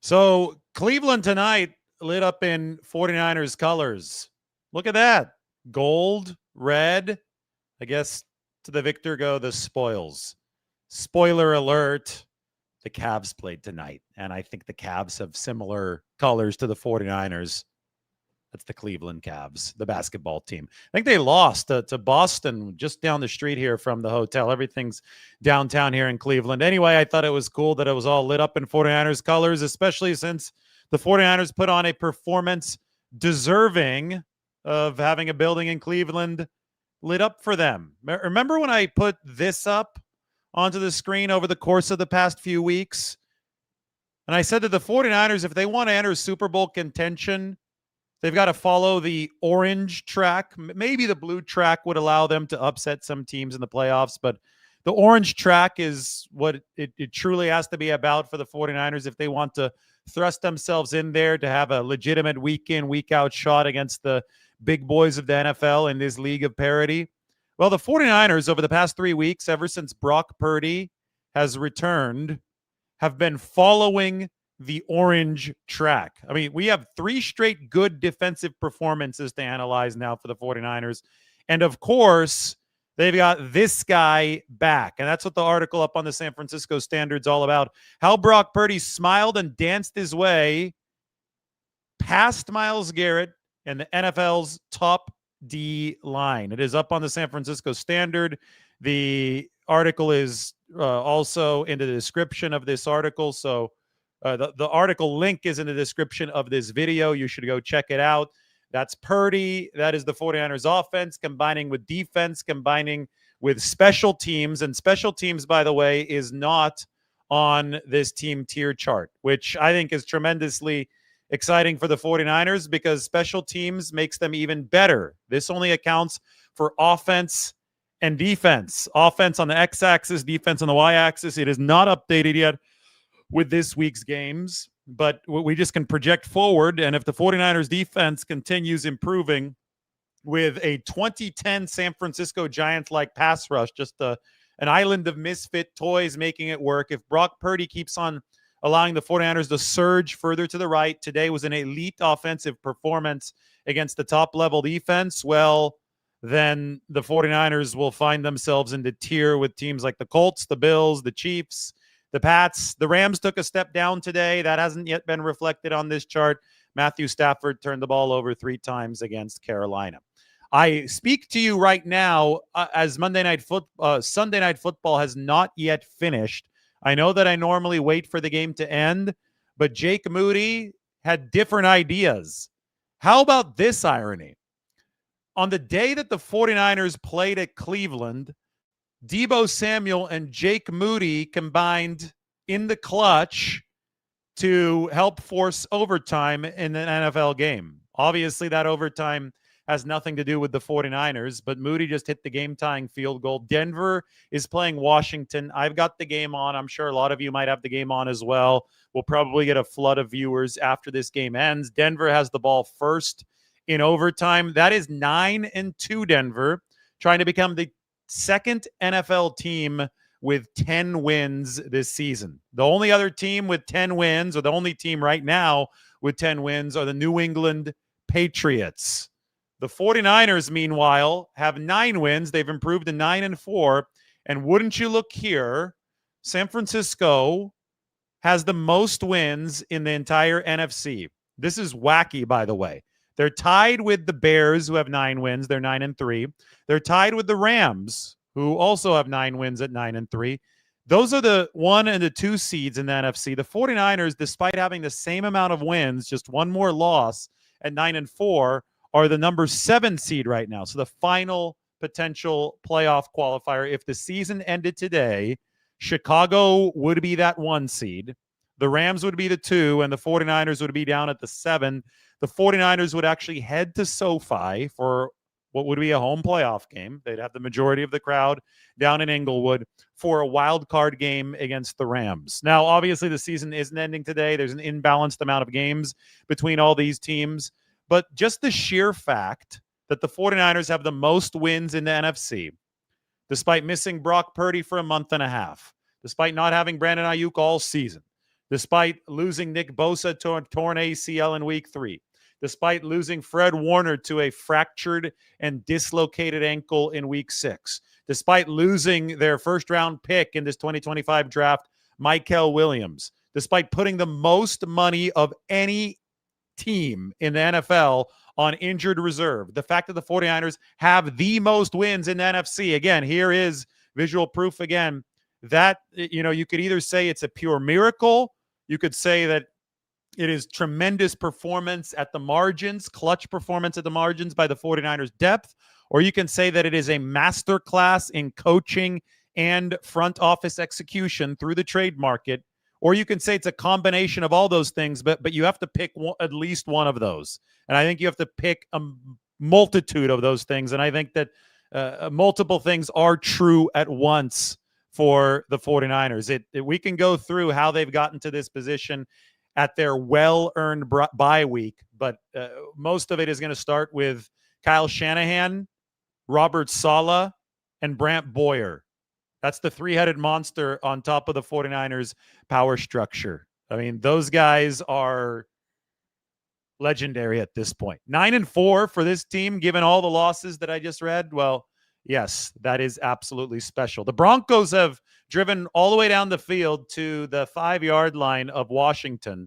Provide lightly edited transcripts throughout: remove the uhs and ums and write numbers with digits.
So Cleveland tonight lit up in 49ers colors. Look at that. Gold, red. I guess to the victor go the spoils. Spoiler alert. The Cavs played tonight, and I think the Cavs have similar colors to the 49ers. That's the Cleveland Cavs, the basketball team. I think they lost to Boston just down the street here from the hotel. Everything's downtown here in Cleveland. Anyway, I thought it was cool that it was all lit up in 49ers colors, especially since the 49ers put on a performance deserving of having a building in Cleveland lit up for them. Remember when I put this up onto the screen over the course of the past few weeks? And I said that the 49ers, if they want to enter Super Bowl contention, they've got to follow the orange track. Maybe the blue track would allow them to upset some teams in the playoffs, but the orange track is what it truly has to be about for the 49ers if they want to thrust themselves in there to have a legitimate week-in, week-out shot against the big boys of the NFL in this league of parity. Well, the 49ers over the past 3 weeks, ever since Brock Purdy has returned, have been following the orange track. I mean, we have 3 straight good defensive performances to analyze now for the 49ers. And of course, they've got this guy back. And that's what the article up on the San Francisco Standard's all about. How Brock Purdy smiled and danced his way past Myles Garrett and the NFL's top D line. It is up on the San Francisco Standard. The article is also in the description of this article. So the article link is in the description of this video. You should go check it out. That's Purdy. That is the 49ers offense combining with defense, combining with special teams. And special teams, by the way, is not on this team tier chart, which I think is tremendously exciting for the 49ers because special teams makes them even better. This only accounts for offense and defense. Offense on the x-axis, defense on the y-axis. It is not updated yet with this week's games, but we just can project forward. And if the 49ers defense continues improving with a 2010 San Francisco Giants-like pass rush, just an island of misfit toys making it work. If Brock Purdy keeps on allowing the 49ers to surge further to the right, today was an elite offensive performance against the top-level defense, well, then the 49ers will find themselves in the tier with teams like the Colts, the Bills, the Chiefs, the Pats. The Rams took a step down today. That hasn't yet been reflected on this chart. Matthew Stafford turned the ball over 3 times against Carolina. I speak to you right now as Sunday Night Football has not yet finished. I know that I normally wait for the game to end, but Jake Moody had different ideas. How about this irony? On the day that the 49ers played at Cleveland, Deebo Samuel and Jake Moody combined in the clutch to help force overtime in an NFL game. Obviously, that overtime has nothing to do with the 49ers, but Moody just hit the game-tying field goal. Denver is playing Washington. I've got the game on. I'm sure a lot of you might have the game on as well. We'll probably get a flood of viewers after this game ends. Denver has the ball first in overtime. That is 9-2 Denver, trying to become the second NFL team with 10 wins this season. The only other team with 10 wins, or the only team right now with 10 wins, are the New England Patriots. The 49ers, meanwhile, have 9 wins. They've improved to 9-4. And wouldn't you look here, San Francisco has the most wins in the entire NFC. This is wacky, by the way. They're tied with the Bears, who have 9 wins. They're 9-3. They're tied with the Rams, who also have 9 wins at 9-3. Those are the 1 and the 2 seeds in the NFC. The 49ers, despite having the same amount of wins, just one more loss at 9-4, are the number 7 seed right now. So the final potential playoff qualifier, if the season ended today, Chicago would be that 1 seed. The Rams would be the 2, and the 49ers would be down at the 7. The 49ers would actually head to SoFi for what would be a home playoff game. They'd have the majority of the crowd down in Inglewood for a wild card game against the Rams. Now, obviously, the season isn't ending today. There's an imbalanced amount of games between all these teams. But just the sheer fact that the 49ers have the most wins in the NFC, despite missing Brock Purdy for a month and a half, despite not having Brandon Ayuk all season, despite losing Nick Bosa to a torn ACL in week 3, despite losing Fred Warner to a fractured and dislocated ankle in week 6, despite losing their first-round pick in this 2025 draft, Michael Williams, despite putting the most money of any team in the NFL on injured reserve, the fact that the 49ers have the most wins in the NFC, again, here is visual proof again, that, you could either say it's a pure miracle, you could say that it is tremendous performance at the margins, clutch performance at the margins by the 49ers depth, or you can say that it is a masterclass in coaching and front office execution through the trade market, or you can say it's a combination of all those things, but you have to pick at least one of those. And I think you have to pick a multitude of those things. And I think that multiple things are true at once for the 49ers. We can go through how they've gotten to this position at their well-earned bye week, but most of it is going to start with Kyle Shanahan, Robert Saleh, and Brant Boyer. That's the three-headed monster on top of the 49ers power structure. I mean, those guys are legendary at this point. 9-4 for this team, given all the losses that I just read. Well, yes, that is absolutely special. The Broncos have driven all the way down the field to the 5-yard line of Washington.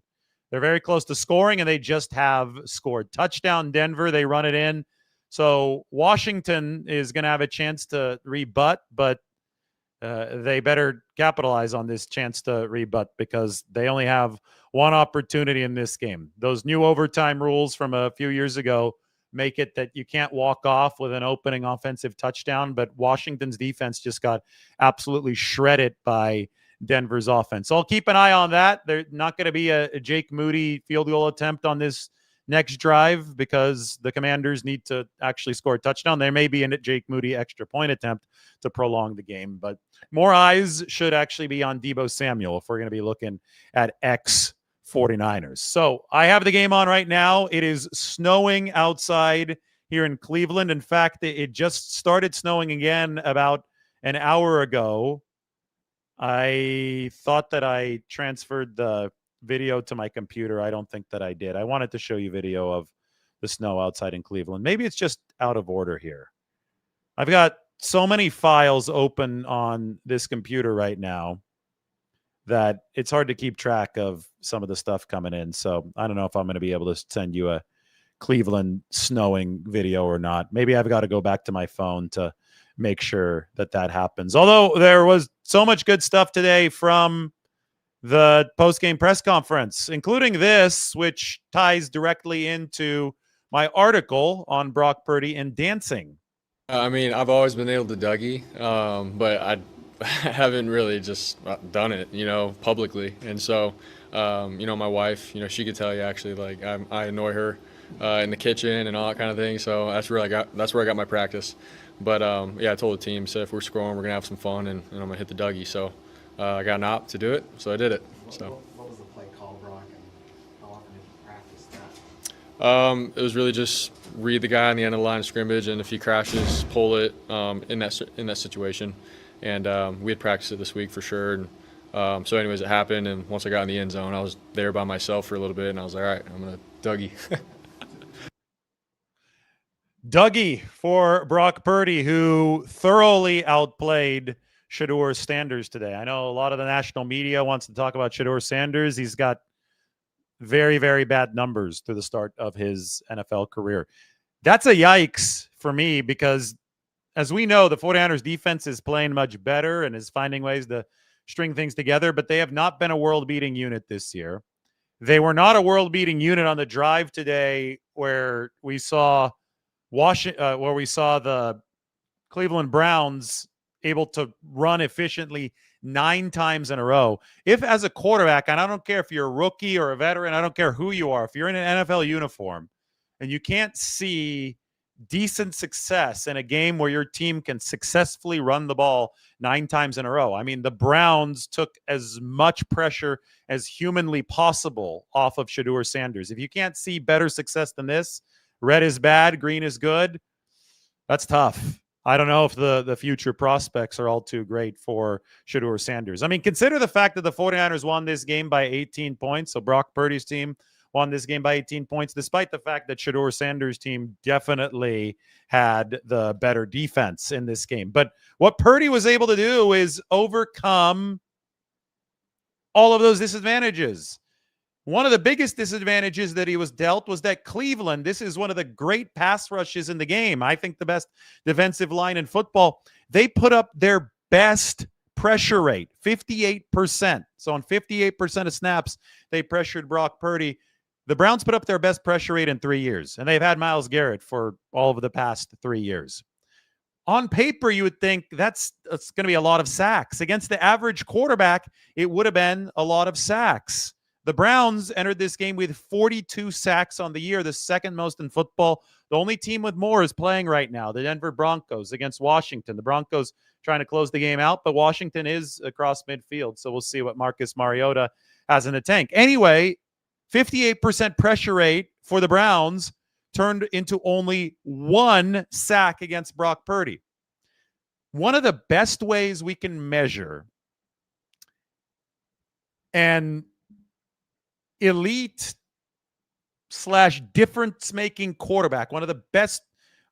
They're very close to scoring, and they just have scored. Touchdown, Denver. They run it in. So Washington is going to have a chance to rebut, but they better capitalize on this chance to rebut because they only have one opportunity in this game. Those new overtime rules from a few years ago make it that you can't walk off with an opening offensive touchdown, but Washington's defense just got absolutely shredded by Denver's offense. So I'll keep an eye on that. There's not going to be a Jake Moody field goal attempt on this next drive because the Commanders need to actually score a touchdown. There may be a Jake Moody extra point attempt to prolong the game, but more eyes should actually be on Deebo Samuel if we're going to be looking at ex-49ers. So I have the game on right now. It is snowing outside here in Cleveland. In fact, it just started snowing again about an hour ago. I thought that I transferred the video to my computer. I don't think that I did. I wanted to show you video of the snow outside in Cleveland. Maybe it's just out of order here. I've got so many files open on this computer right now that it's hard to keep track of some of the stuff coming in. So I don't know if I'm going to be able to send you a Cleveland snowing video or not. Maybe I've got to go back to my phone to make sure that that happens. Although there was so much good stuff today from the post-game press conference, including this, which ties directly into my article on Brock Purdy and dancing. I mean, I've always been able to Dougie, but I haven't really just done it, publicly. And so, my wife, she could tell you actually, like, I annoy her in the kitchen and all that kind of thing. So that's where I got my practice. But I told the team, said if we're scoring, we're gonna have some fun, and I'm gonna hit the Dougie. So I got an op to do it, so I did it. What was the play call, Brock, and how often did you practice that? It was really just read the guy on the end of the line of scrimmage, and if he crashes, pull it in that situation. And we had practiced it this week for sure. And so anyways, it happened, and once I got in the end zone, I was there by myself for a little bit, and I was like, all right, I'm gonna Dougie. Dougie for Brock Purdy, who thoroughly outplayed Shedeur Sanders today. I know a lot of the national media wants to talk about Shedeur Sanders. He's got very, very bad numbers through the start of his NFL career. That's a yikes for me because, as we know, the 49ers defense is playing much better and is finding ways to string things together, but they have not been a world-beating unit this year. They were not a world-beating unit on the drive today where we saw the Cleveland Browns able to run efficiently 9 times in a row. If as a quarterback, and I don't care if you're a rookie or a veteran, I don't care who you are, if you're in an NFL uniform and you can't see decent success in a game where your team can successfully run the ball 9 times in a row. I mean, the Browns took as much pressure as humanly possible off of Shedeur Sanders. If you can't see better success than this, red is bad, green is good, that's tough. I don't know if the future prospects are all too great for Shedeur Sanders. I mean, consider the fact that the 49ers won this game by 18 points. So Brock Purdy's team won this game by 18 points, despite the fact that Shedeur Sanders' team definitely had the better defense in this game. But what Purdy was able to do is overcome all of those disadvantages. One of the biggest disadvantages that he was dealt was that Cleveland, this is one of the great pass rushes in the game. I think the best defensive line in football. They put up their best pressure rate, 58%. So on 58% of snaps, they pressured Brock Purdy. The Browns put up their best pressure rate in 3 years, and they've had Myles Garrett for all of the past 3 years. On paper, you would think that's going to be a lot of sacks. Against the average quarterback, it would have been a lot of sacks. The Browns entered this game with 42 sacks on the year, the second most in football. The only team with more is playing right now, the Denver Broncos against Washington. The Broncos trying to close the game out, but Washington is across midfield, so we'll see what Marcus Mariota has in the tank. Anyway, 58% pressure rate for the Browns turned into only 1 sack against Brock Purdy. One of the best ways we can measure an elite / difference-making quarterback, one of the best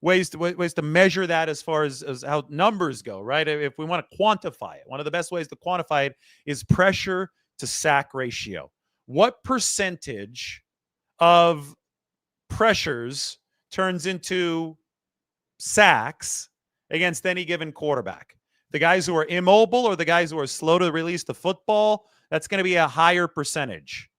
ways to measure that as far as how numbers go, right? If we want to quantify it, one of the best ways to quantify it is pressure to sack ratio. What percentage of pressures turns into sacks against any given quarterback? The guys who are immobile or the guys who are slow to release the football, that's going to be a higher percentage.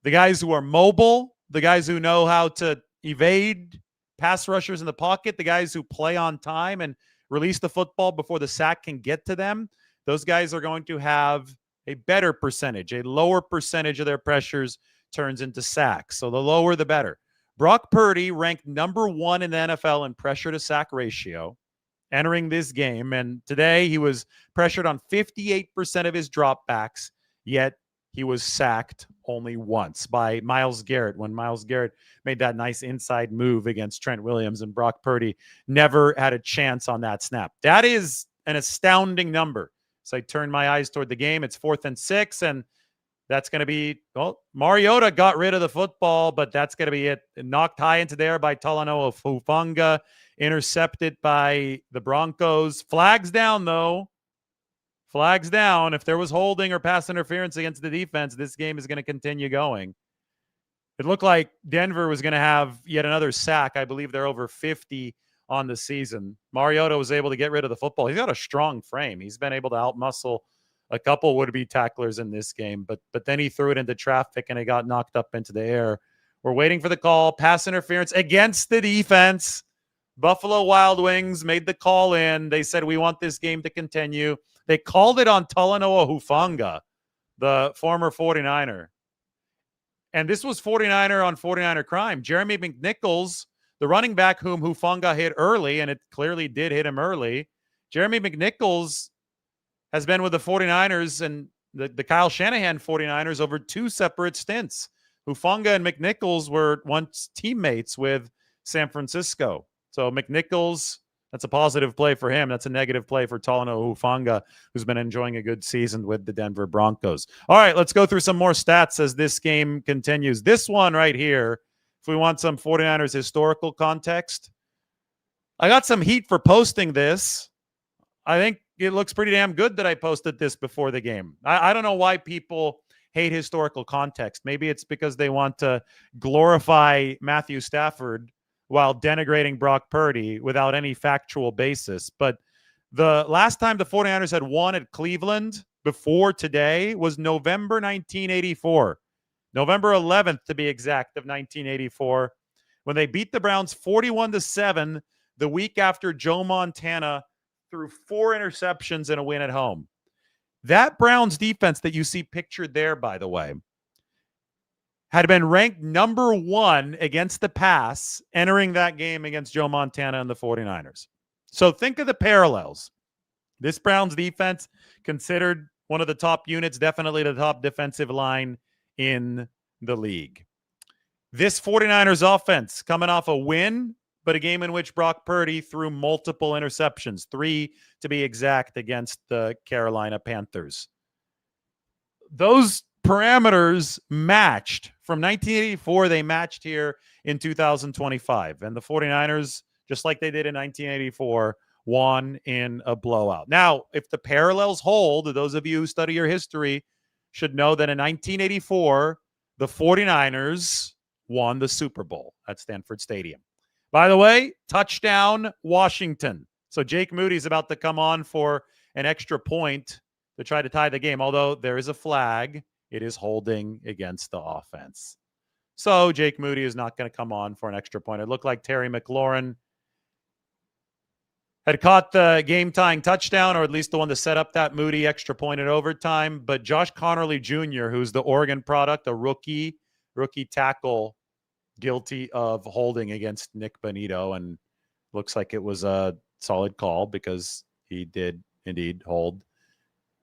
The guys who are mobile, the guys who know how to evade pass rushers in the pocket, the guys who play on time and release the football before the sack can get to them, those guys are going to have a better percentage. A lower percentage of their pressures turns into sacks. So the lower, the better. Brock Purdy ranked number 1 in the NFL in pressure to sack ratio entering this game. And today he was pressured on 58% of his dropbacks, yet he was sacked only once by Myles Garrett when Myles Garrett made that nice inside move against Trent Williams, and Brock Purdy never had a chance on that snap. That is an astounding number. So I turn my eyes toward the game. It's 4th and 6, and that's going to be, well, Mariota got rid of the football, but that's going to be it. Knocked high into there by Talanoa Hufanga, intercepted by the Broncos. Flags down, though. Flags down. If there was holding or pass interference against the defense, this game is going to continue going. It looked like Denver was going to have yet another sack. I believe they're over 50 on the season. Mariota was able to get rid of the football. He's got a strong frame. He's been able to outmuscle a couple would-be tacklers in this game, but then he threw it into traffic and it got knocked up into the air. We're waiting for the call. Pass interference against the defense. Buffalo Wild Wings made the call in. They said, we want this game to continue. They called it on Talanoa Hufanga, the former 49er. And this was 49er on 49er crime. Jeremy McNichols, the running back whom Hufanga hit early, and it clearly did hit him early. Jeremy McNichols has been with the 49ers and the Kyle Shanahan 49ers over 2 separate stints. Hufanga and McNichols were once teammates with San Francisco. So McNichols, that's a positive play for him. That's a negative play for Talanoa Hufanga, who's been enjoying a good season with the Denver Broncos. All right, let's go through some more stats as this game continues. This one right here, if we want some 49ers historical context, I got some heat for posting this. I think it looks pretty damn good that I posted this before the game. I don't know why people hate historical context. Maybe it's because they want to glorify Matthew Stafford while denigrating Brock Purdy without any factual basis. But the last time the 49ers had won at Cleveland before today was November 1984. November 11th, to be exact, of 1984, when they beat the Browns 41-7 the week after Joe Montana threw 4 interceptions in a win at home. That Browns defense that you see pictured there, by the way, had been ranked number 1 against the pass entering that game against Joe Montana and the 49ers. So think of the parallels. This Browns defense considered one of the top units, definitely the top defensive line in the league. This 49ers offense coming off a win but a game in which Brock Purdy threw multiple interceptions, 3 to be exact, against the Carolina Panthers. Those parameters matched. From 1984, they matched here in 2025. And the 49ers, just like they did in 1984, won in a blowout. Now, if the parallels hold, those of you who study your history should know that in 1984, the 49ers won the Super Bowl at Stanford Stadium. By the way, touchdown Washington. So Jake Moody's about to come on for an extra point to try to tie the game. Although there is a flag, it is holding against the offense. So Jake Moody is not going to come on for an extra point. It looked like Terry McLaurin had caught the game-tying touchdown, or at least the one to set up that Moody extra point in overtime. But Josh Connerly Jr., who's the Oregon product, a rookie tackle, guilty of holding against Nick Bonito, and looks like it was a solid call because he did indeed hold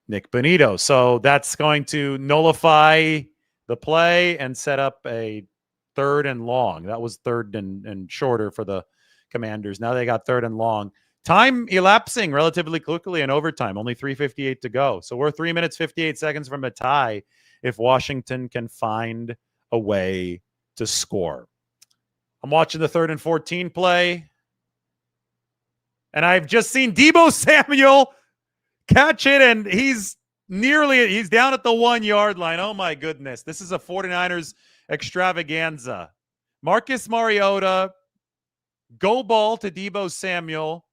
Nick Bonito. So that's going to nullify the play and set up a 3rd and long. That was 3rd and shorter for the Commanders. Now they got 3rd and long. Time elapsing relatively quickly in overtime, only 3:58 to go. So we're 3 minutes, 58 seconds from a tie if Washington can find a way to score. I'm watching the 3rd and 14 play, and I've just seen Deebo Samuel catch it, and he's down at the 1-yard line. Oh, my goodness. This is a 49ers extravaganza. Marcus Mariota, go ball to Deebo Samuel,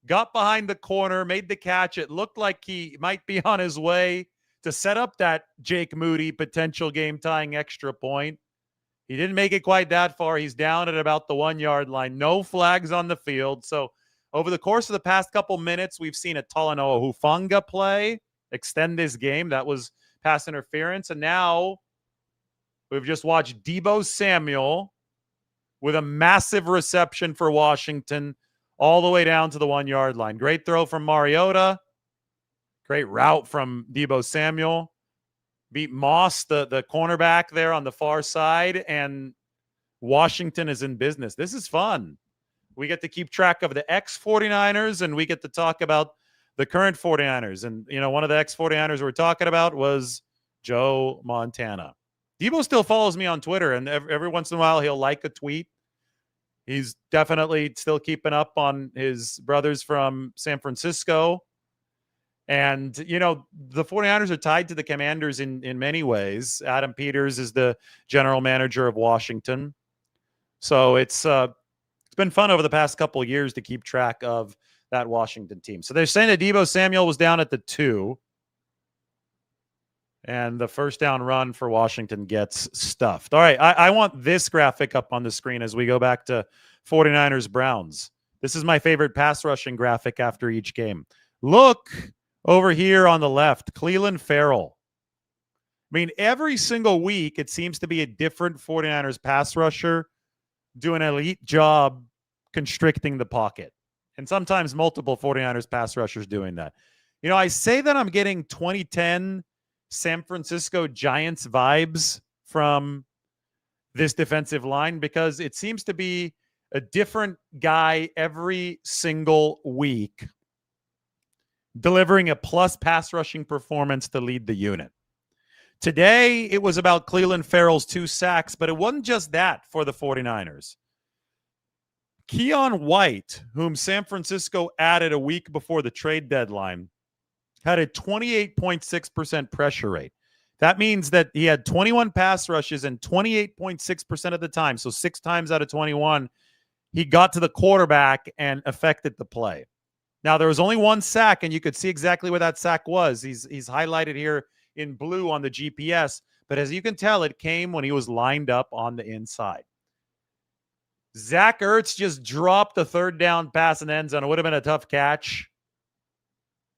got behind the corner, made the catch. It looked like he might be on his way to set up that Jake Moody potential game-tying extra point. He didn't make it quite that far. He's down at about the 1-yard line. No flags on the field. So over the course of the past couple minutes, we've seen a Talanoa Hufanga play extend this game. That was pass interference. And now we've just watched Deebo Samuel with a massive reception for Washington all the way down to the 1-yard line. Great throw from Mariota. Great route from Deebo Samuel. Beat Moss, the cornerback there on the far side, and Washington is in business. This is fun. We get to keep track of the ex-49ers, and we get to talk about the current 49ers. And, one of the ex-49ers we're talking about was Joe Montana. Deebo still follows me on Twitter, and every once in a while he'll like a tweet. He's definitely still keeping up on his brothers from San Francisco. And, the 49ers are tied to the Commanders in many ways. Adam Peters is the general manager of Washington. So it's been fun over the past couple of years to keep track of that Washington team. So they're saying that Deebo Samuel was down at the 2. And the first down run for Washington gets stuffed. All right, I want this graphic up on the screen as we go back to 49ers-Browns. This is my favorite pass rushing graphic after each game. Look over here on the left, Clelin Ferrell. I mean, every single week, it seems to be a different 49ers pass rusher doing an elite job constricting the pocket. And sometimes multiple 49ers pass rushers doing that. I say that I'm getting 2010 San Francisco Giants vibes from this defensive line because it seems to be a different guy every single week delivering a plus pass rushing performance to lead the unit. Today, it was about Clelin Ferrell's 2 sacks, but it wasn't just that for the 49ers. Keon White, whom San Francisco added a week before the trade deadline, had a 28.6% pressure rate. That means that he had 21 pass rushes and 28.6% of the time, so 6 times out of 21, he got to the quarterback and affected the play. Now, there was only 1 sack, and you could see exactly where that sack was. He's highlighted here in blue on the GPS, but as you can tell, it came when he was lined up on the inside. Zach Ertz just dropped the 3rd down pass in the end zone. It would have been a tough catch,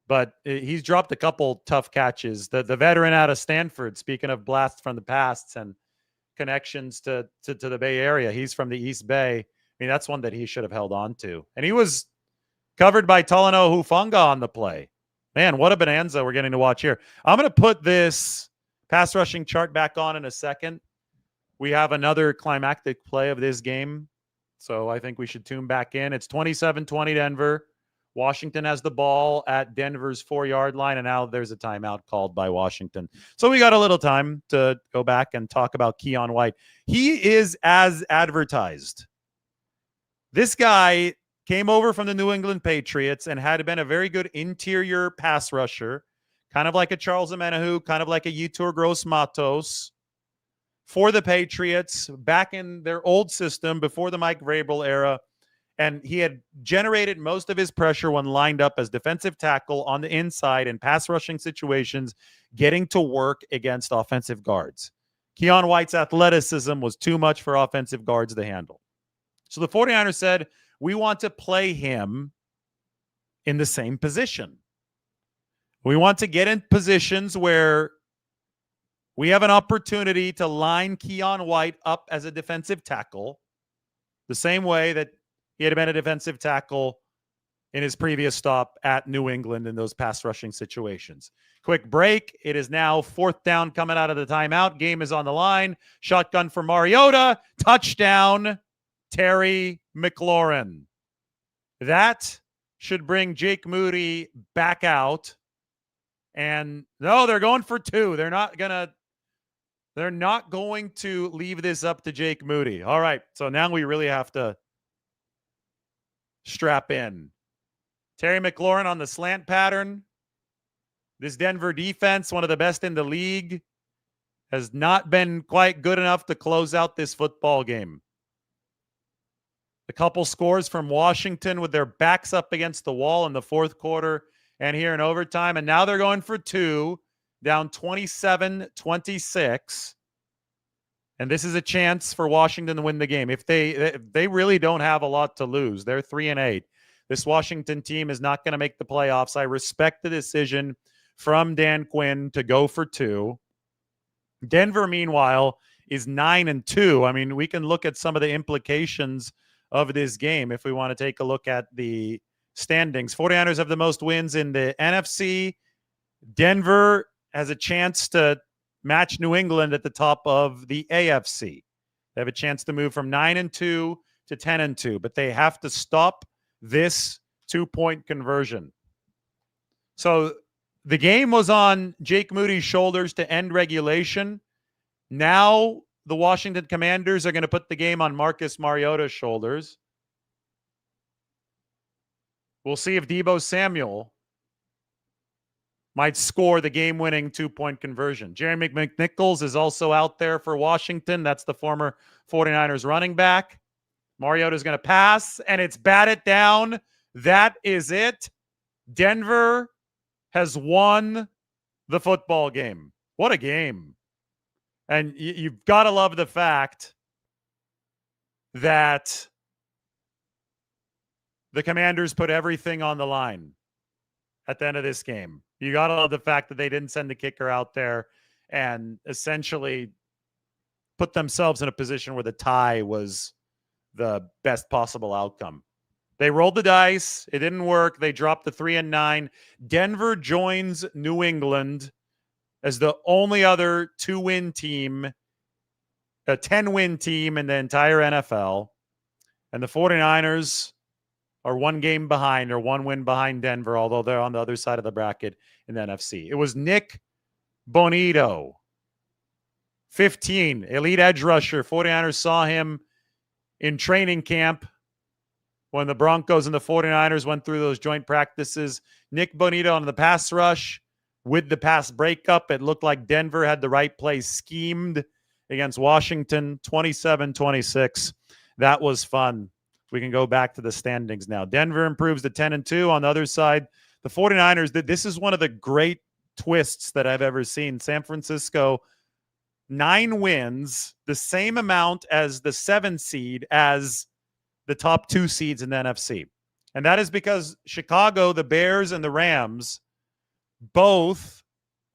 but he's dropped a couple tough catches. The veteran out of Stanford, speaking of blasts from the past and connections to the Bay Area, he's from the East Bay. I mean, that's one that he should have held on to. And he was covered by Talanoa Hufanga on the play. Man, what a bonanza we're getting to watch here. I'm going to put this pass rushing chart back on in a second. We have another climactic play of this game So I think we should tune back in. It's 27-20 Denver. Washington has the ball at Denver's 4-yard line, and now there's a timeout called by Washington. So we got a little time to go back and talk about Keion White. He is as advertised. This guy came over from the New England Patriots and had been a very good interior pass rusher, kind of like a Charles Omenihu, kind of like a Yetur Gross-Matos for the Patriots back in their old system before the Mike Vrabel era. And he had generated most of his pressure when lined up as defensive tackle on the inside in pass rushing situations, getting to work against offensive guards. Keion White's athleticism was too much for offensive guards to handle. So the 49ers said, we want to play him in the same position. We want to get in positions where we have an opportunity to line Keion White up as a defensive tackle, the same way that he had been a defensive tackle in his previous stop at New England in those pass rushing situations. Quick break. It is now 4th down coming out of the timeout. Game is on the line. Shotgun for Mariota. Touchdown, Terry McLaurin. That should bring Jake Moody back out. And no, they're going for 2. They're not going to leave this up to Jake Moody. All right. So now we really have to strap in. Terry McLaurin on the slant pattern. This Denver defense, one of the best in the league, has not been quite good enough to close out this football game. A couple scores from Washington with their backs up against the wall in the 4th quarter and here in overtime. And now they're going for 2, down 27-26. And this is a chance for Washington to win the game. If they really don't have a lot to lose, they're 3-8. This Washington team is not going to make the playoffs. I respect the decision from Dan Quinn to go for 2. Denver, meanwhile, is 9-2. I mean, we can look at some of the implications of this game if we want to take a look at the standings. 49ers have the most wins in the NFC. Denver has a chance to match New England at the top of the AFC. They have a chance to move from 9-2 to 10-2, but they have to stop this 2-point conversion. So the game was on Jake Moody's shoulders to end regulation. Now the Washington Commanders are going to put the game on Marcus Mariota's shoulders. We'll see if Deebo Samuel might score the game-winning 2-point conversion. Jeremy McNichols is also out there for Washington. That's the former 49ers running back. Mariota's going to pass, and it's batted down. That is it. Denver has won the football game. What a game. And you've got to love the fact that the Commanders put everything on the line at the end of this game. You got to love the fact that they didn't send the kicker out there and essentially put themselves in a position where the tie was the best possible outcome. They rolled the dice. It didn't work. They dropped the 3-9. Denver joins New England as the only other 2-win team, a 10-win team in the entire NFL. And the 49ers are 1 game behind or 1 win behind Denver, although they're on the other side of the bracket in the NFC. It was Nick Bonito, 15, elite edge rusher. 49ers saw him in training camp when the Broncos and the 49ers went through those joint practices. Nick Bonito on the pass rush with the pass breakup. It looked like Denver had the right play schemed against Washington, 27-26. That was fun. We can go back to the standings now. Denver improves to 10-2. On the other side, the 49ers, this is one of the great twists that I've ever seen. San Francisco, 9 wins, the same amount as the 7 seed as the top 2 seeds in the NFC. And that is because Chicago, the Bears, and the Rams both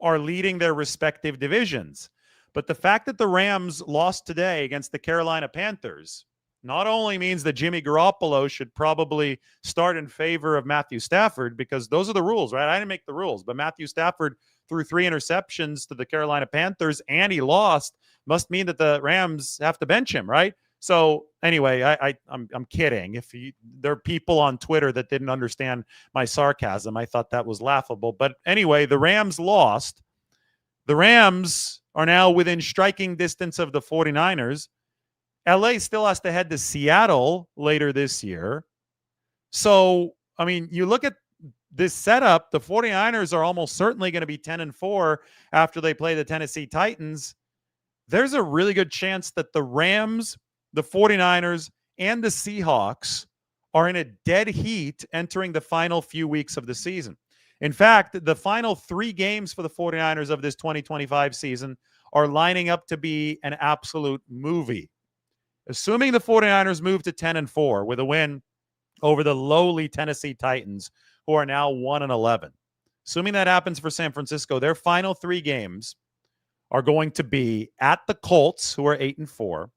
are leading their respective divisions. But the fact that the Rams lost today against the Carolina Panthers not only means that Jimmy Garoppolo should probably start in favor of Matthew Stafford, because those are the rules, right? I didn't make the rules, but Matthew Stafford threw 3 interceptions to the Carolina Panthers and he lost. Must mean that the Rams have to bench him, right? So anyway, I'm kidding. There are people on Twitter that didn't understand my sarcasm, I thought that was laughable. But anyway, the Rams lost. The Rams are now within striking distance of the 49ers. LA still has to head to Seattle later this year. So, I mean, you look at this setup, the 49ers are almost certainly going to be 10-4 after they play the Tennessee Titans. There's a really good chance that the Rams, the 49ers, and the Seahawks are in a dead heat entering the final few weeks of the season. In fact, the final 3 games for the 49ers of this 2025 season are lining up to be an absolute movie. Assuming the 49ers move to 10-4 with a win over the lowly Tennessee Titans, who are now 1-11. Assuming that happens for San Francisco, their final 3 games are going to be at the Colts, who are 8-4,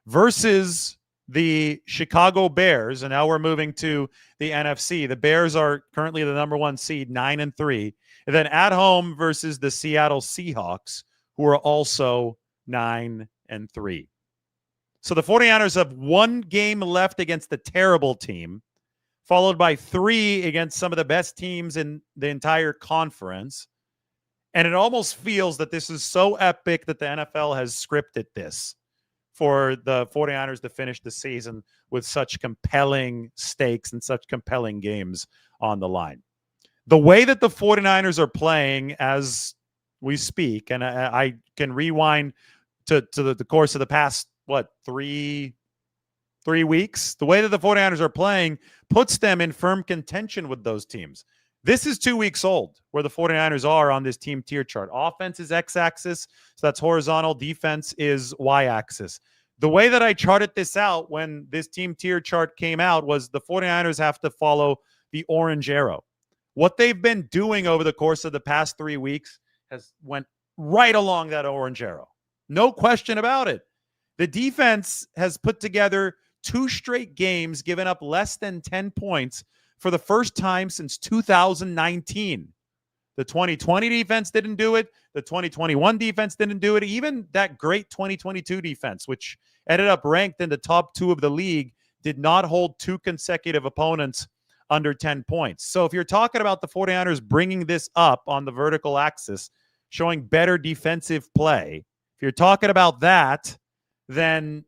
versus the Chicago Bears, and now we're moving to the NFC. The Bears are currently the number 1 seed, 9-3, and then at home versus the Seattle Seahawks, who are also 9-3. So the 49ers have 1 game left against the terrible team, followed by 3 against some of the best teams in the entire conference. And it almost feels that this is so epic that the NFL has scripted this for the 49ers to finish the season with such compelling stakes and such compelling games on the line. The way that the 49ers are playing as we speak, and I can rewind to the course of the past, 3 weeks, the way that the 49ers are playing puts them in firm contention with those teams. This is 2 weeks old where the 49ers are on this team tier chart. Offense is x-axis, so that's horizontal. Defense is y-axis. The way that I charted this out when this team tier chart came out was the 49ers have to follow the orange arrow. What they've been doing over the course of the past 3 weeks has went right along that orange arrow. No question about it. The defense has put together 2 straight games, given up less than 10 points for the first time since 2019. The 2020 defense didn't do it. The 2021 defense didn't do it. Even that great 2022 defense, which ended up ranked in the top 2 of the league, did not hold 2 consecutive opponents under 10 points. So if you're talking about the 49ers bringing this up on the vertical axis, showing better defensive play, if you're talking about that, then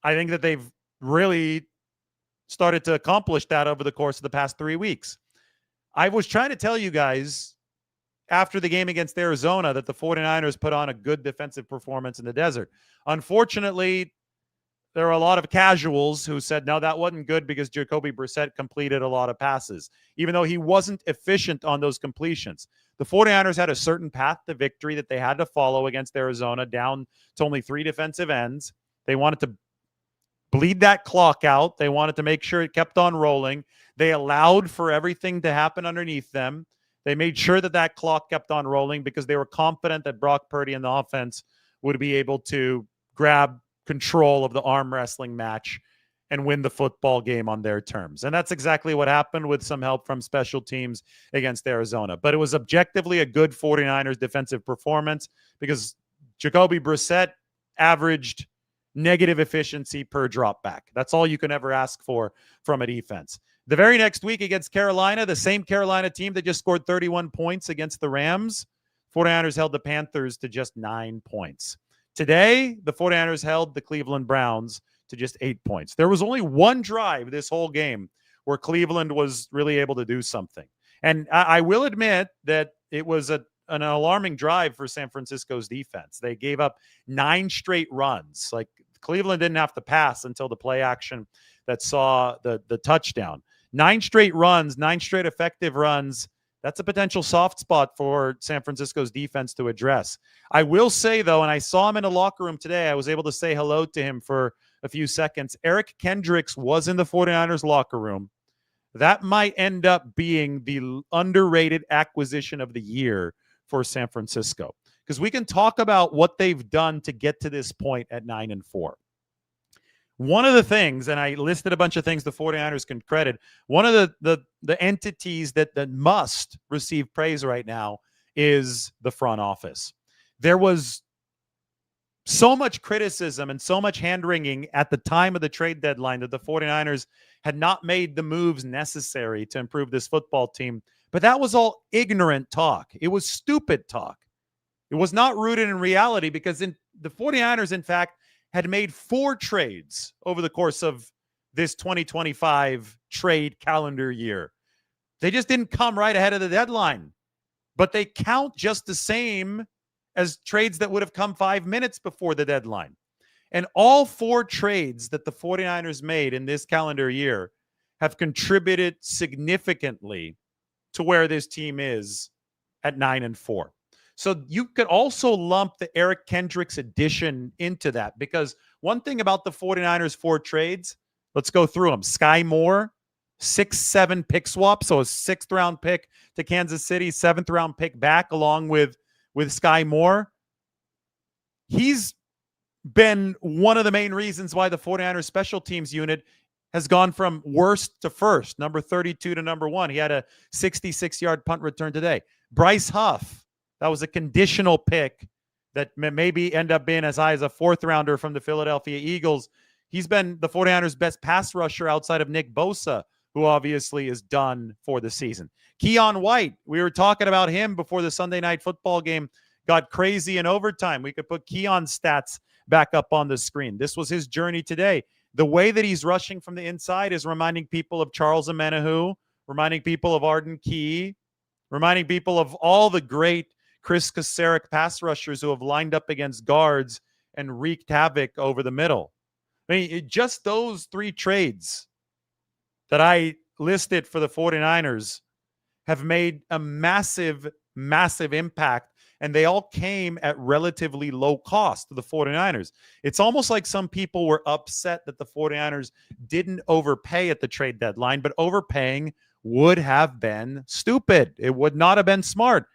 I think that they've really started to accomplish that over the course of the past 3 weeks. I was trying to tell you guys after the game against Arizona that the 49ers put on a good defensive performance in the desert. Unfortunately, there are a lot of casuals who said, no, that wasn't good because Jacoby Brissett completed a lot of passes, even though he wasn't efficient on those completions. The 49ers had a certain path to victory that they had to follow against Arizona, down to only 3 defensive ends. They wanted to bleed that clock out. They wanted to make sure it kept on rolling. They allowed for everything to happen underneath them. They made sure that that clock kept on rolling because they were confident that Brock Purdy and the offense would be able to grab control of the arm wrestling match and win the football game on their terms. And that's exactly what happened with some help from special teams against Arizona. But it was objectively a good 49ers defensive performance because Jacoby Brissett averaged negative efficiency per drop back. That's all you can ever ask for from a defense. The very next week against Carolina, the same Carolina team that just scored 31 points against the Rams, 49ers held the Panthers to just 9 points. Today, the 49ers held the Cleveland Browns to just 8 points. There was only one drive this whole game where Cleveland was really able to do something. And I will admit that it was an alarming drive for San Francisco's defense. They gave up 9 straight runs. Like, Cleveland didn't have to pass until the play action that saw the touchdown. 9 straight runs, 9 straight effective runs. That's a potential soft spot for San Francisco's defense to address. I will say, though, and I saw him in the locker room today, I was able to say hello to him for a few seconds. Eric Kendricks was in the 49ers locker room. That might end up being the underrated acquisition of the year for San Francisco, because we can talk about what they've done to get to this point at 9-4. One of the things, and I listed a bunch of things the 49ers can credit, one of the entities that must receive praise right now is the front office. There was so much criticism and so much hand-wringing at the time of the trade deadline that the 49ers had not made the moves necessary to improve this football team. But that was all ignorant talk. It was stupid talk. It was not rooted in reality because the 49ers, in fact, had made 4 trades over the course of this 2025 trade calendar year. They just didn't come right ahead of the deadline, but they count just the same as trades that would have come 5 minutes before the deadline. And all 4 trades that the 49ers made in this calendar year have contributed significantly to where this team is at 9-4. So you could also lump the Eric Kendricks addition into that, because one thing about the 49ers 4 trades, let's go through them. Sky Moore, 6-7 pick swap, so a 6th round pick to Kansas City, 7th round pick back along with Sky Moore. He's been one of the main reasons why the 49ers special teams unit has gone from worst to first, number 32 to number 1. He had a 66-yard punt return today. Bryce Huff, that was a conditional pick that maybe end up being as high as a 4th rounder from the Philadelphia Eagles. He's been the 49ers' best pass rusher outside of Nick Bosa, who obviously is done for the season. Keon White, we were talking about him before the Sunday night football game got crazy in overtime. We could put Keon's stats back up on the screen. This was his journey today. The way that he's rushing from the inside is reminding people of Charles Omenihu, reminding people of Arden Key, reminding people of all the great Chris Kasarik pass rushers who have lined up against guards and wreaked havoc over the middle. I mean, just those 3 trades that I listed for the 49ers have made a massive, massive impact, and they all came at relatively low cost to the 49ers. It's almost like some people were upset that the 49ers didn't overpay at the trade deadline, but overpaying would have been stupid. It would not have been smart.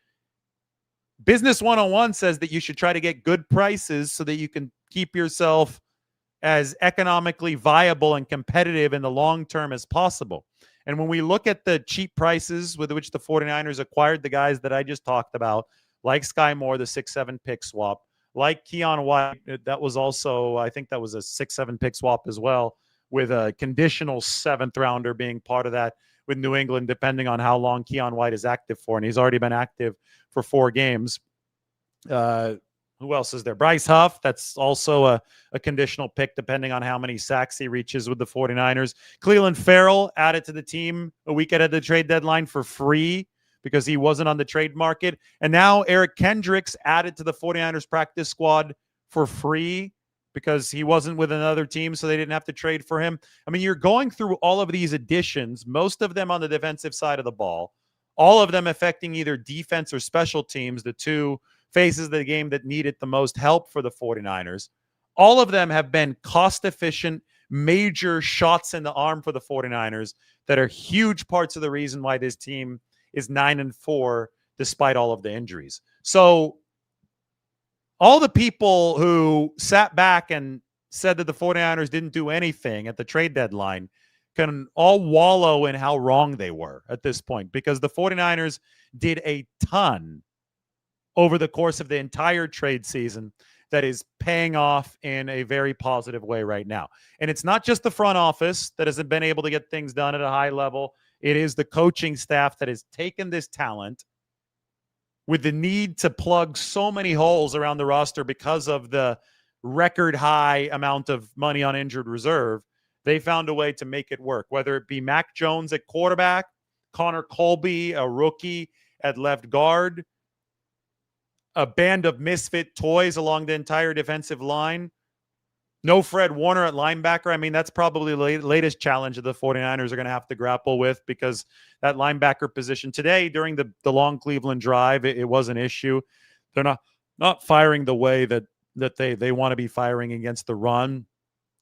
Business 101 says that you should try to get good prices so that you can keep yourself as economically viable and competitive in the long term as possible. And when we look at the cheap prices with which the 49ers acquired the guys that I just talked about, like Sky Moore, the 6-7 pick swap, like Keon White, that was also, I think that was a 6-7 pick swap as well, with a conditional 7th rounder being part of that with New England, depending on how long Keon White is active for. And he's already been active for 4 games. Who else is there? Bryce Huff. That's also a conditional pick, depending on how many sacks he reaches with the 49ers. Cleveland Farrell added to the team a week ahead of the trade deadline for free because he wasn't on the trade market. And now Eric Kendricks added to the 49ers practice squad for free because he wasn't with another team, so they didn't have to trade for him. I mean, you're going through all of these additions, most of them on the defensive side of the ball, all of them affecting either defense or special teams, the 2 phases of the game that needed the most help for the 49ers. All of them have been cost-efficient, major shots in the arm for the 49ers that are huge parts of the reason why this team is 9-4 despite all of the injuries. So all the people who sat back and said that the 49ers didn't do anything at the trade deadline can all wallow in how wrong they were at this point, because the 49ers did a ton over the course of the entire trade season that is paying off in a very positive way right now. And it's not just the front office that hasn't been able to get things done at a high level. It is the coaching staff that has taken this talent with the need to plug so many holes around the roster because of the record high amount of money on injured reserve. They found a way to make it work, whether it be Mac Jones at quarterback, Connor Colby, a rookie at left guard, a band of misfit toys along the entire defensive line. No Fred Warner at linebacker. I mean, that's probably the latest challenge that the 49ers are going to have to grapple with, because that linebacker position today during the long Cleveland drive, it was an issue. They're not firing the way that they want to be firing against the run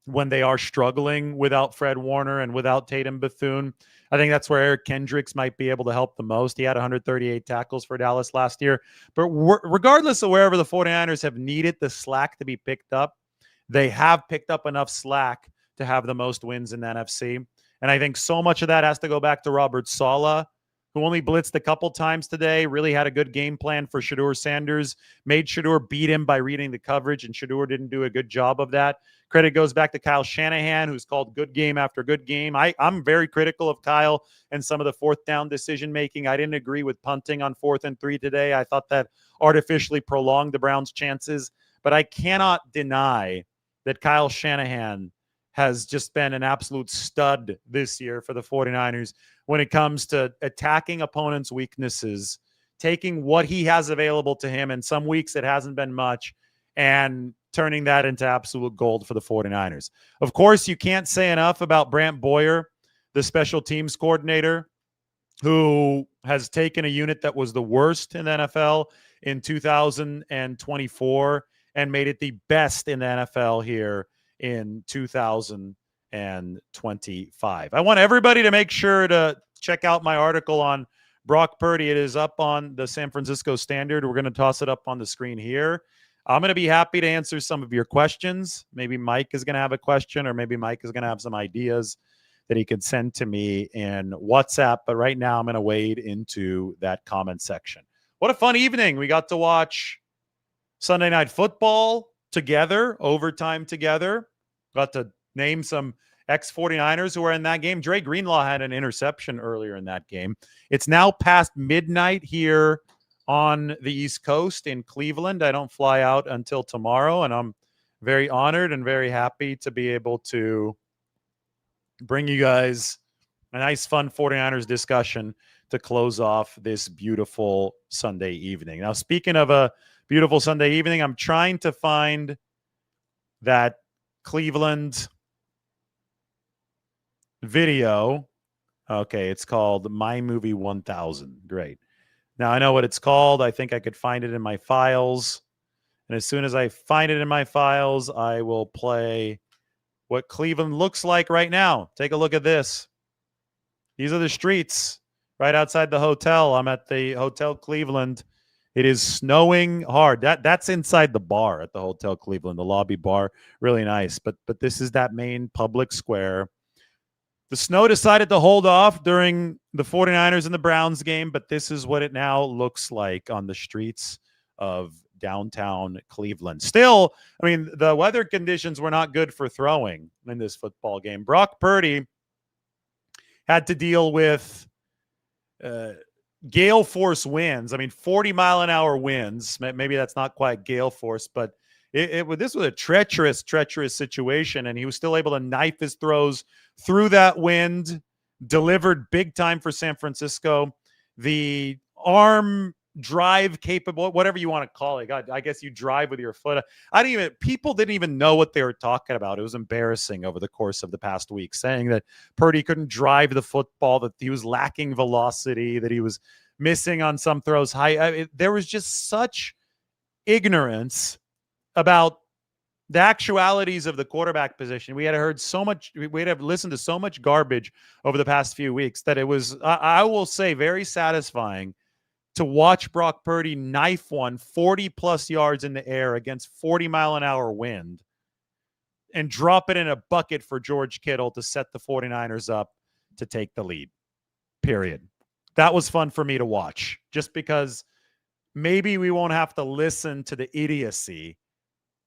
when they are struggling without Fred Warner and without Tatum Bethune. I think that's where Eric Kendricks might be able to help the most. He had 138 tackles for Dallas last year. But regardless of wherever the 49ers have needed the slack to be picked up, they have picked up enough slack to have the most wins in the NFC. And I think so much of that has to go back to Robert Saleh, who only blitzed a couple times today, really had a good game plan for Shedeur Sanders, made Shedeur beat him by reading the coverage, and Shedeur didn't do a good job of that. Credit goes back to Kyle Shanahan, who's called good game after good game. I'm very critical of Kyle and some of the fourth down decision-making. I didn't agree with punting on 4th and 3 today. I thought that artificially prolonged the Browns' chances. But I cannot deny that Kyle Shanahan has just been an absolute stud this year for the 49ers when it comes to attacking opponents' weaknesses, taking what he has available to him. In some weeks, it hasn't been much, and turning that into absolute gold for the 49ers. Of course, you can't say enough about Brant Boyer, the special teams coordinator, who has taken a unit that was the worst in the NFL in 2024 and made it the best in the NFL here in 2025. I want everybody to make sure to check out my article on Brock Purdy. It is up on the San Francisco Standard. We're going to toss it up on the screen here. I'm going to be happy to answer some of your questions. Maybe Mike is going to have a question, or maybe Mike is going to have some ideas that he could send to me in WhatsApp. But right now, I'm going to wade into that comment section. What a fun evening. We got to watch Sunday Night Football together, overtime together. Got to name some ex-49ers who were in that game. Dre Greenlaw had an interception earlier in that game. It's now past midnight here on the East Coast in Cleveland. I don't fly out until tomorrow, and I'm very honored and very happy to be able to bring you guys a nice, fun 49ers discussion to close off this beautiful Sunday evening. Now, speaking of a beautiful Sunday evening, I'm trying to find that Cleveland video. Okay, it's called My Movie 1000. Great. Now, I know what it's called. I think I could find it in my files. And as soon as I find it in my files, I will play what Cleveland looks like right now. Take a look at this. These are the streets right outside the hotel. I'm at the Hotel Cleveland. It is snowing hard. That's inside the bar at the Hotel Cleveland, the lobby bar. Really nice. But this is that main public square. The snow decided to hold off during the 49ers and the Browns game, but this is what it now looks like on the streets of downtown Cleveland. Still, I mean, the weather conditions were not good for throwing in this football game. Brock Purdy had to deal with gale force winds. I mean, 40-mile-an-hour winds. Maybe that's not quite gale force, but this was a treacherous situation, and he was still able to knife his throws through that wind, delivered big time for San Francisco. The arm drive capable, whatever you want to call it. God, I guess you drive with your foot. People didn't even know what they were talking about. It was embarrassing over the course of the past week, saying that Purdy couldn't drive the football, that he was lacking velocity, that he was missing on some throws high. There was just such ignorance about the actualities of the quarterback position. We had listened to so much garbage over the past few weeks that it was, I will say, very satisfying to watch Brock Purdy knife one 40-plus yards in the air against 40-mile-an-hour wind and drop it in a bucket for George Kittle to set the 49ers up to take the lead, period. That was fun for me to watch, just because maybe we won't have to listen to the idiocy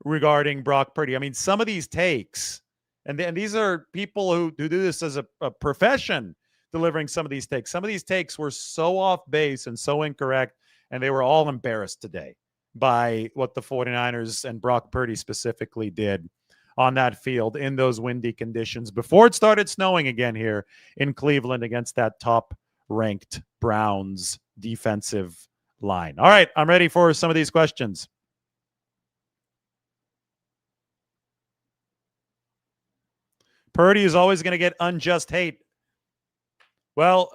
regarding Brock Purdy. I mean, some of these takes, and these are people who do this as a profession, delivering some of these takes. Some of these takes were so off base and so incorrect, and they were all embarrassed today by what the 49ers and Brock Purdy specifically did on that field in those windy conditions before it started snowing again here in Cleveland against that top-ranked Browns defensive line. All right, I'm ready for some of these questions. Purdy is always going to get unjust hate. Well,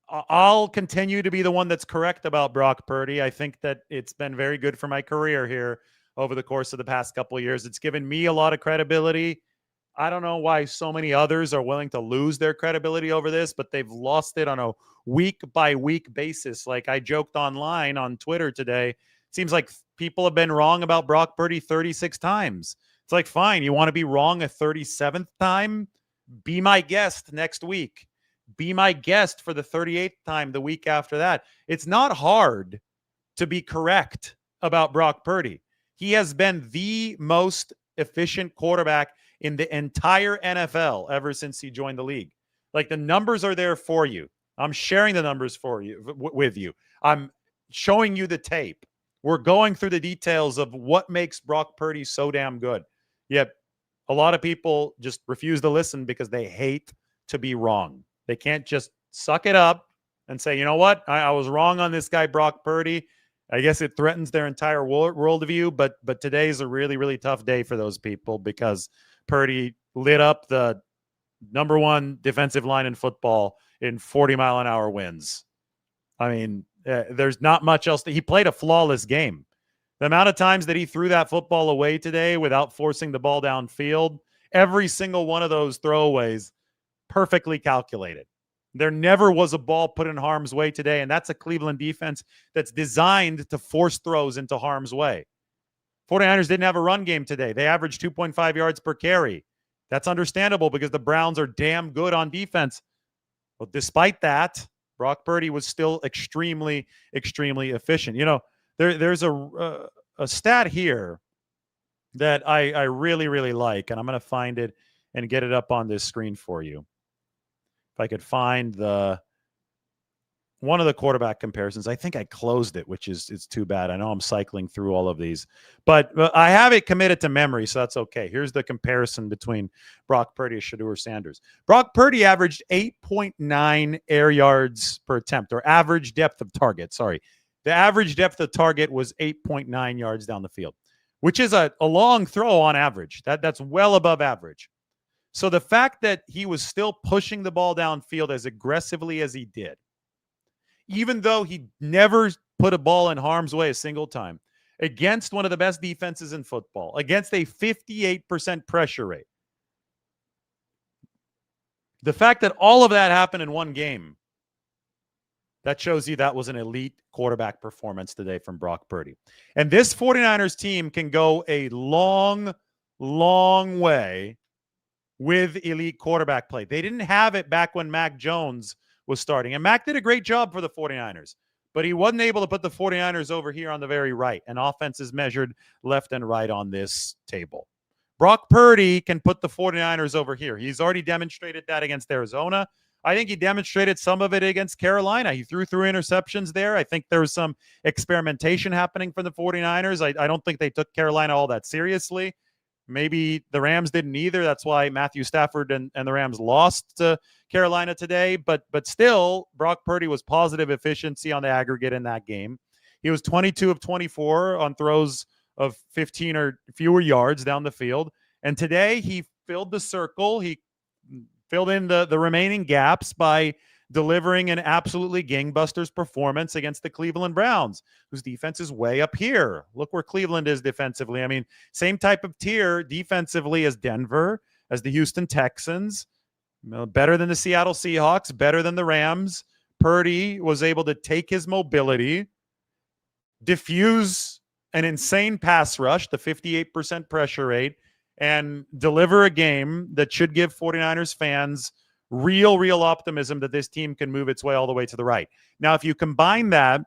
I'll continue to be the one that's correct about Brock Purdy. I think that it's been very good for my career here over the course of the past couple of years. It's given me a lot of credibility. I don't know why so many others are willing to lose their credibility over this, but they've lost it on a week-by-week basis. Like I joked online on Twitter today, it seems like people have been wrong about Brock Purdy 36 times. It's like, fine, you want to be wrong a 37th time? Be my guest next week. be my guest for the 38th time the week after that. It's not hard to be correct about Brock Purdy. He has been the most efficient quarterback in the entire NFL ever since he joined the league. Like, the numbers are there for you. I'm sharing the numbers for you with you. I'm showing you the tape. We're going through the details of what makes Brock Purdy so damn good. Yet a lot of people just refuse to listen because they hate to be wrong. They can't just suck it up and say, you know what? I was wrong on this guy, Brock Purdy. I guess it threatens their entire worldview, but today's a really, really tough day for those people because Purdy lit up the number one defensive line in football in 40-mile-an-hour winds. I mean, there's not much else. He played a flawless game. The amount of times that he threw that football away today without forcing the ball downfield, every single one of those throwaways perfectly calculated. There never was a ball put in harm's way today, and that's a Cleveland defense that's designed to force throws into harm's way. 49ers didn't have a run game today. They averaged 2.5 yards per carry. That's understandable because the Browns are damn good on defense. Well, despite that, Brock Purdy was still extremely, extremely efficient. You know, there's a stat here that I really, really like, and I'm going to find it and get it up on this screen for you. If I could find one of the quarterback comparisons. I think I closed it, which is it's too bad. I know I'm cycling through all of these, but I have it committed to memory, so that's okay. Here's the comparison between Brock Purdy and Shedeur Sanders. Brock Purdy averaged 8.9 air yards per attempt, or average depth of target. Sorry. The average depth of target was 8.9 yards down the field, which is a long throw on average. That's well above average. So the fact that he was still pushing the ball downfield as aggressively as he did, even though he never put a ball in harm's way a single time, against one of the best defenses in football, against a 58% pressure rate. The fact that all of that happened in one game, that shows you that was an elite quarterback performance today from Brock Purdy. And this 49ers team can go a long, long way with elite quarterback play. They didn't have it back when Mac Jones was starting. And Mac did a great job for the 49ers, but he wasn't able to put the 49ers over here on the very right. And offense is measured left and right on this table. Brock Purdy can put the 49ers over here. He's already demonstrated that against Arizona. I think he demonstrated some of it against Carolina. He threw 3 interceptions there. I think there was some experimentation happening for the 49ers. I don't think they took Carolina all that seriously. Maybe the Rams didn't either. That's why Matthew Stafford and the Rams lost to Carolina today. But still, Brock Purdy was positive efficiency on the aggregate in that game. He was 22 of 24 on throws of 15 or fewer yards down the field. And today he filled the circle. He filled in the remaining gaps by delivering an absolutely gangbusters performance against the Cleveland Browns, whose defense is way up here. Look where Cleveland is defensively. I mean, same type of tier defensively as Denver, as the Houston Texans, better than the Seattle Seahawks, better than the Rams. Purdy was able to take his mobility, diffuse an insane pass rush, the 58% pressure rate, and deliver a game that should give 49ers fans real optimism that this team can move its way all the way to the right. Now, if you combine that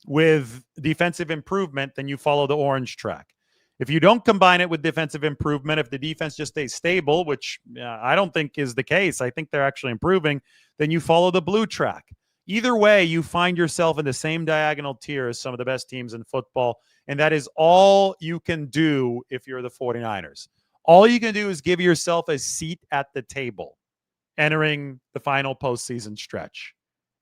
with defensive improvement, then you follow the orange track. If you don't combine it with defensive improvement, if the defense just stays stable, which I don't think is the case, I think they're actually improving, then you follow the blue track. Either way, you find yourself in the same diagonal tier as some of the best teams in football, and that is all you can do if you're the 49ers. All you can do is give yourself a seat at the table entering the final postseason stretch.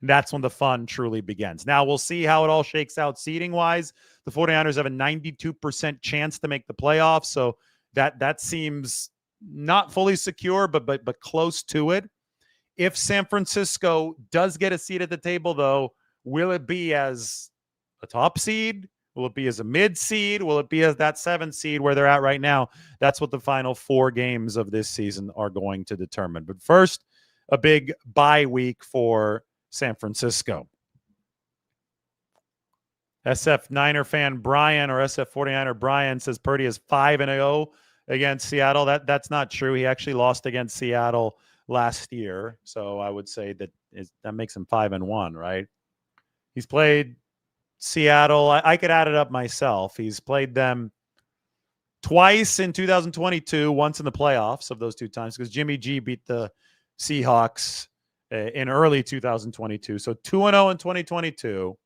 And that's when the fun truly begins. Now, we'll see how it all shakes out seeding-wise. The 49ers have a 92% chance to make the playoffs, so that seems not fully secure, but close to it. If San Francisco does get a seat at the table, though, will it be as a top seed? Will it be as a mid seed? Will it be as that 7 seed where they're at right now? That's what the final 4 games of this season are going to determine. But first, a big bye week for San Francisco. SF Niner fan Brian, or SF 49er Brian, says Purdy is 5-0 against Seattle. That's not true. He actually lost against Seattle last year. So I would say that makes him 5-1, right? He's played Seattle. I could add it up myself. He's played them twice in 2022, once in the playoffs of those two times, because Jimmy G beat the Seahawks in early 2022. So 2-0 in 2022.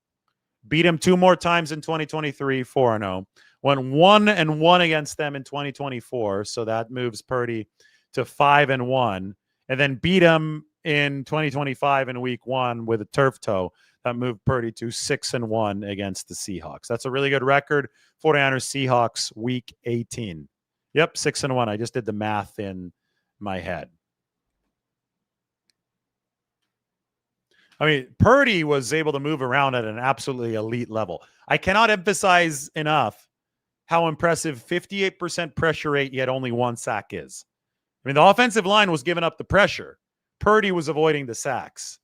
Beat him two more times in 2023, 4-0. Went 1-1 against them in 2024. So that moves Purdy to 5-1. And then beat him in 2025 in week 1 with a turf toe. That moved Purdy to 6-1 against the Seahawks. That's a really good record. 49ers Seahawks week 18. Yep, 6-1. I just did the math in my head. I mean, Purdy was able to move around at an absolutely elite level. I cannot emphasize enough how impressive 58% pressure rate yet only 1 sack is. I mean, the offensive line was giving up the pressure. Purdy was avoiding the sacks.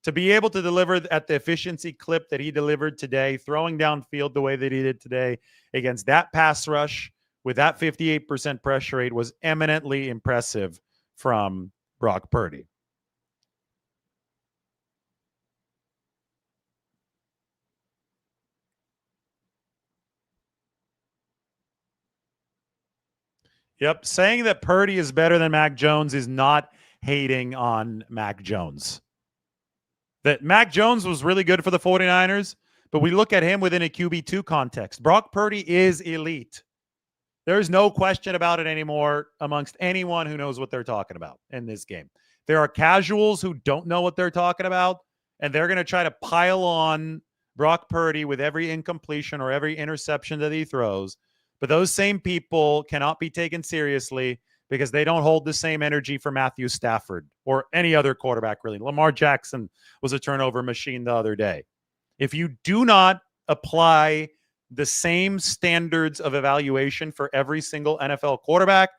To be able to deliver at the efficiency clip that he delivered today, throwing downfield the way that he did today against that pass rush with that 58% pressure rate was eminently impressive from Brock Purdy. Yep. Saying that Purdy is better than Mac Jones is not hating on Mac Jones. That Mac Jones was really good for the 49ers, but we look at him within a QB2 context. Brock Purdy is elite. There's no question about it anymore amongst anyone who knows what they're talking about in this game. There are casuals who don't know what they're talking about, and they're going to try to pile on Brock Purdy with every incompletion or every interception that he throws. But those same people cannot be taken seriously because they don't hold the same energy for Matthew Stafford or any other quarterback, really. Lamar Jackson was a turnover machine the other day. If you do not apply the same standards of evaluation for every single NFL quarterback,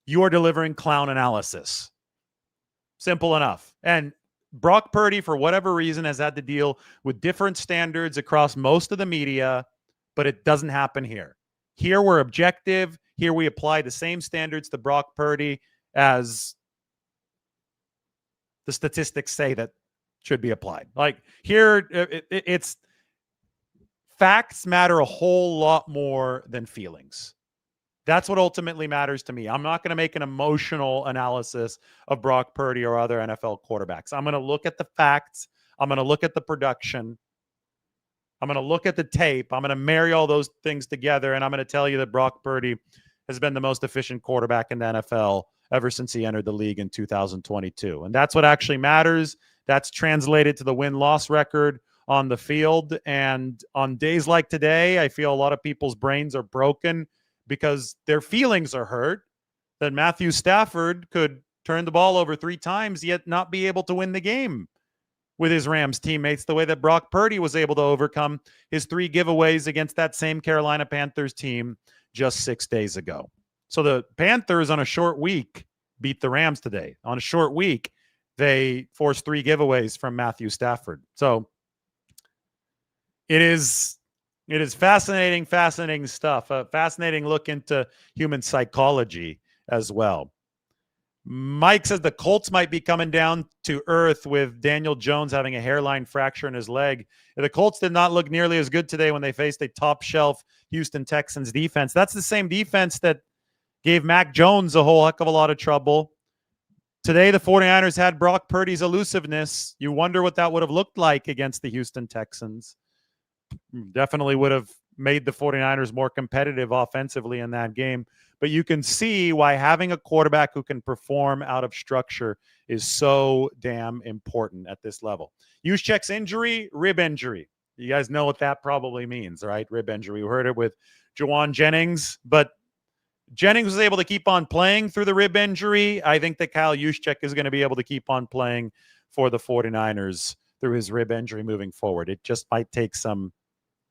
you are delivering clown analysis. Simple enough. And Brock Purdy, for whatever reason, has had to deal with different standards across most of the media, but it doesn't happen here. Here we're objective. Here we apply the same standards to Brock Purdy as the statistics say that should be applied. Like here, it's facts matter a whole lot more than feelings. That's what ultimately matters to me. I'm not going to make an emotional analysis of Brock Purdy or other NFL quarterbacks. I'm going to look at the facts. I'm going to look at the production. I'm going to look at the tape. I'm going to marry all those things together, and I'm going to tell you that Brock Purdy has been the most efficient quarterback in the NFL ever since he entered the league in 2022. And that's what actually matters. That's translated to the win-loss record on the field. And on days like today, I feel a lot of people's brains are broken because their feelings are hurt that Matthew Stafford could turn the ball over 3 times yet not be able to win the game with his Rams teammates the way that Brock Purdy was able to overcome his 3 giveaways against that same Carolina Panthers team just 6 days ago. So the Panthers on a short week beat the Rams today. On a short week, they forced 3 giveaways from Matthew Stafford. So it is fascinating stuff. A fascinating look into human psychology as well. Mike says the Colts might be coming down to earth with Daniel Jones having a hairline fracture in his leg. The Colts did not look nearly as good today when they faced a top-shelf Houston Texans defense. That's the same defense that gave Mac Jones a whole heck of a lot of trouble. Today, the 49ers had Brock Purdy's elusiveness. You wonder what that would have looked like against the Houston Texans. Definitely would have made the 49ers more competitive offensively in that game. But you can see why having a quarterback who can perform out of structure is so damn important at this level. Juszczyk's injury, rib injury. You guys know what that probably means, right? Rib injury. We heard it with Jauan Jennings, but Jennings was able to keep on playing through the rib injury. I think that Kyle Juszczyk is going to be able to keep on playing for the 49ers through his rib injury moving forward. It just might take some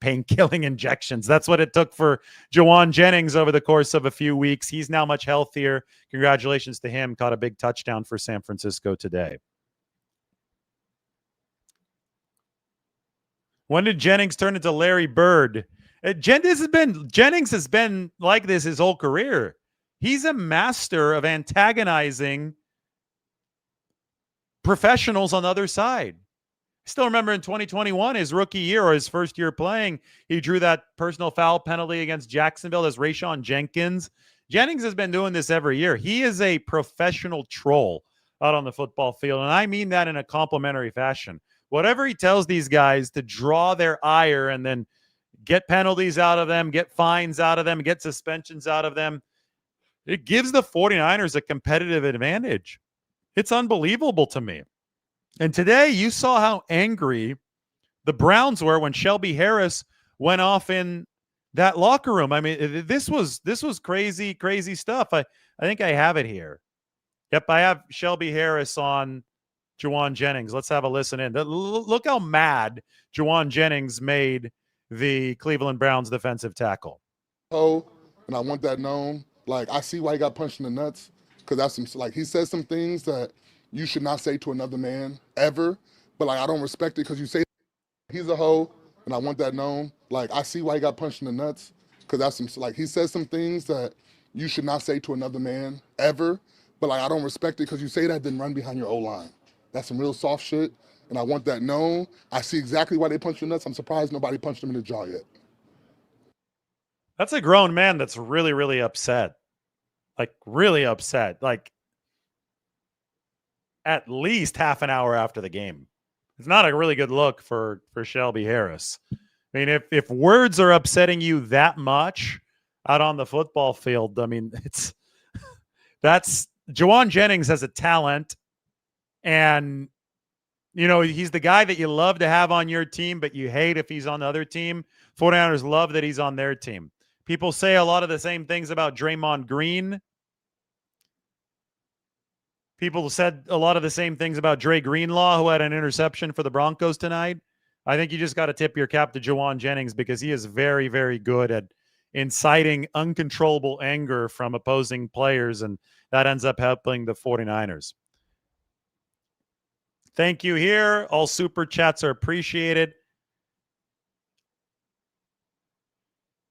pain-killing injections. That's what it took for Jauan Jennings over the course of a few weeks. He's now much healthier. Congratulations to him. Caught a big touchdown for San Francisco today. When did Jennings turn into Larry Bird? Jennings has been like this his whole career. He's a master of antagonizing professionals on the other side. I still remember in 2021, his rookie year or his first year playing, he drew that personal foul penalty against Jacksonville as Jauan Jennings. Jennings has been doing this every year. He is a professional troll out on the football field, and I mean that in a complimentary fashion. Whatever he tells these guys to draw their ire and then get penalties out of them, get fines out of them, get suspensions out of them, it gives the 49ers a competitive advantage. It's unbelievable to me. And today you saw how angry the Browns were when Shelby Harris went off in that locker room. I mean, this was crazy, crazy stuff. I think I have it here. Yep, I have Shelby Harris on Jauan Jennings. Let's have a listen in. Look how mad Jauan Jennings made the Cleveland Browns defensive tackle. Oh, and I want that known. Like, I see why he got punched in the nuts, because that's some, like, he says some things that you should not say to another man ever, but like, I don't respect it because you say he's a hoe, and I want that known. Like, I see why he got punched in the nuts, because that's some, like, he says some things that you should not say to another man ever, but like, I don't respect it because you say that, then run behind your O-line. That's some real soft shit, and I want that known. I see exactly why they punched in the nuts. I'm surprised nobody punched him in the jaw yet. That's a grown man that's really, really upset. Like, really upset. Like, at least half an hour after the game. It's not a really good look for Shelby Harris. I mean, if words are upsetting you that much out on the football field, I mean, that's Jauan Jennings has a talent, and you know, he's the guy that you love to have on your team, but you hate if he's on the other team. 49ers love that he's on their team. People say a lot of the same things about Draymond Green. People said a lot of the same things about Dre Greenlaw, who had an interception for the Broncos tonight. I think you just got to tip your cap to Jauan Jennings because he is very, very good at inciting uncontrollable anger from opposing players, and that ends up helping the 49ers. Thank you here. All super chats are appreciated.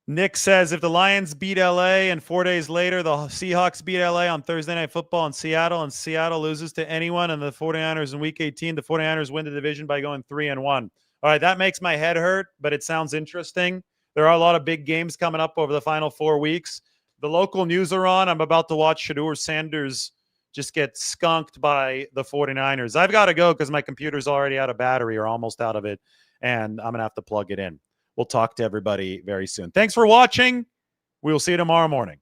Nick says, if the Lions beat LA and 4 days later the Seahawks beat LA on Thursday Night Football in Seattle, and Seattle loses to anyone and the 49ers in Week 18, the 49ers win the division by going 3-1. All right, that makes my head hurt, but it sounds interesting. There are a lot of big games coming up over the final 4 weeks. The local news are on. I'm about to watch Shedeur Sanders just get skunked by the 49ers. I've got to go because my computer's already out of battery or almost out of it, and I'm going to have to plug it in. We'll talk to everybody very soon. Thanks for watching. We will see you tomorrow morning.